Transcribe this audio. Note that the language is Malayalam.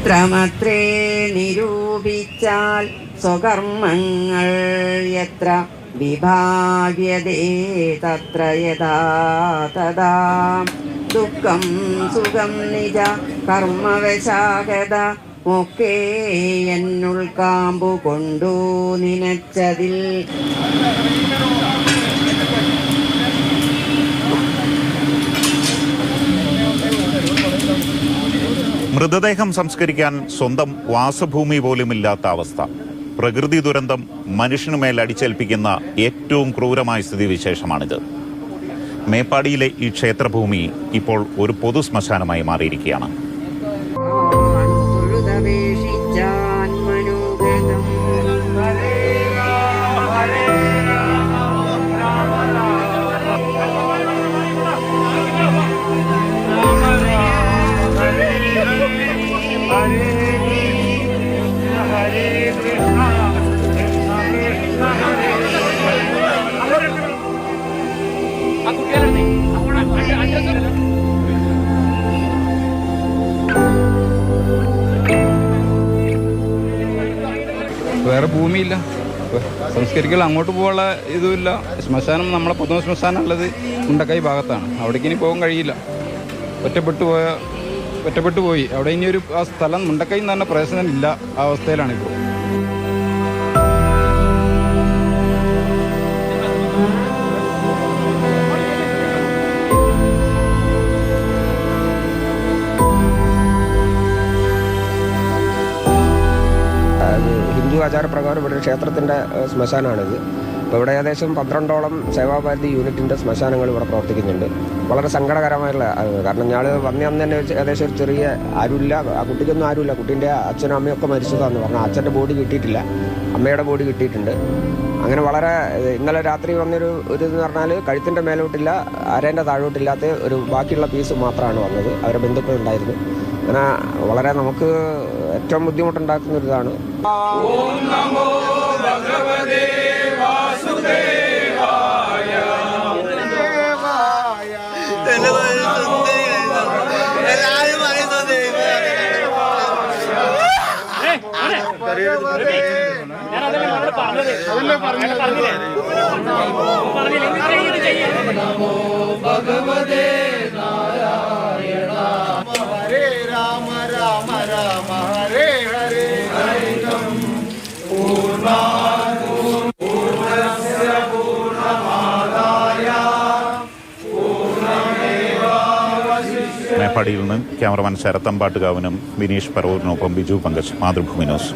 ഇത്രമത്രേ നിരൂപിച്ചാൽ സ്വകർമ്മങ്ങൾ എത്ര വിഭാഗ്യതേ തത്ര യഥാ തഥാ ദുഃഖം സുഖം നിജ കർമ്മവശാഗത ഒക്കെ എന്നുൾക്കാമ്പു കൊണ്ടു നിനച്ചതിൽ മൃതദേഹം സംസ്കരിക്കാൻ സ്വന്തം വാസഭൂമി പോലുമില്ലാത്ത അവസ്ഥ. പ്രകൃതി ദുരന്തം മനുഷ്യനുമേൽ അടിച്ചേൽപ്പിക്കുന്ന ഏറ്റവും ക്രൂരമായ സ്ഥിതിവിശേഷമാണിത്. മേപ്പാടിയിലെ ഈ ക്ഷേത്രഭൂമി ഇപ്പോൾ ഒരു പൊതു ശ്മശാനമായി മാറിയിരിക്കുകയാണ്. വേറെ ഭൂമിയില്ല, സംസ്കരിക്കൽ അങ്ങോട്ട് പോകാനുള്ള ഇതുമില്ല. ശ്മശാനം നമ്മളെ പൊതു ശ്മശാനം ഉള്ളത് മുണ്ടക്കൈ ഭാഗത്താണ്. അവിടേക്ക് ഇനി പോകാൻ കഴിയില്ല. ഒറ്റപ്പെട്ടു പോയി. അവിടെ ഇനിയൊരു ആ സ്ഥലം മുണ്ടക്കൈ എന്ന് പറഞ്ഞ പ്രദേശം ഇല്ല. ആ അവസ്ഥയിലാണിപ്പോൾ. ഹിന്ദു ആചാരപ്രകാരം ഇവിടെ ക്ഷേത്രത്തിൻ്റെ ശ്മശാനമാണിത്. അപ്പോൾ ഇവിടെ ഏകദേശം 12ഓളം സേവാഭാരതി യൂണിറ്റിൻ്റെ ശ്മശാനങ്ങൾ ഇവിടെ പ്രവർത്തിക്കുന്നുണ്ട്. വളരെ സങ്കടകരമായുള്ള, കാരണം ഞാൻ വന്ന അന്ന് തന്നെ ഏകദേശം ഒരു ചെറിയ ആരുമില്ല, ആ കുട്ടിക്കൊന്നും ആരുമില്ല. കുട്ടീൻ്റെ അച്ഛനും അമ്മയൊക്കെ മരിച്ചതാണെന്ന് പറഞ്ഞാൽ അച്ഛൻ്റെ ബോഡി കിട്ടിയിട്ടില്ല, അമ്മയുടെ ബോഡി കിട്ടിയിട്ടുണ്ട്. അങ്ങനെ വളരെ ഇന്നലെ രാത്രി വന്നൊരു ഇതെന്ന് പറഞ്ഞാൽ കഴുത്തിൻ്റെ മേലോട്ടില്ല, അരേൻ്റെ താഴോട്ടില്ലാത്ത ഒരു ബാക്കിയുള്ള പീസ് മാത്രമാണ് വന്നത്. അവരുടെ ബന്ധുക്കൾ ഉണ്ടായിരുന്നു. അങ്ങനെ വളരെ നമുക്ക് ഏറ്റവും ബുദ്ധിമുട്ടുണ്ടാക്കുന്ന ഒരു ഇതാണ്. ഓം നമോ ഭഗവതേ വാസുദേവായ നമോ ഭഗവതേ നാരായണ ഹരേ രാമ രാമ രാമ ഹരേ ഹരേ ഹരിതം പൂർണ്ണസ്യ പൂർണ്ണമാദായ പൂർണ്ണമേവാവശിഷ്യതേ. മേപ്പാടിയിൽ നിന്ന് ക്യാമറമാൻ ശരത്തമ്പാട്ടുകാവനും വിനീഷ് പറവൂരിനൊപ്പം ബിജു പങ്കജ്, മാതൃഭൂമി ന്യൂസ്.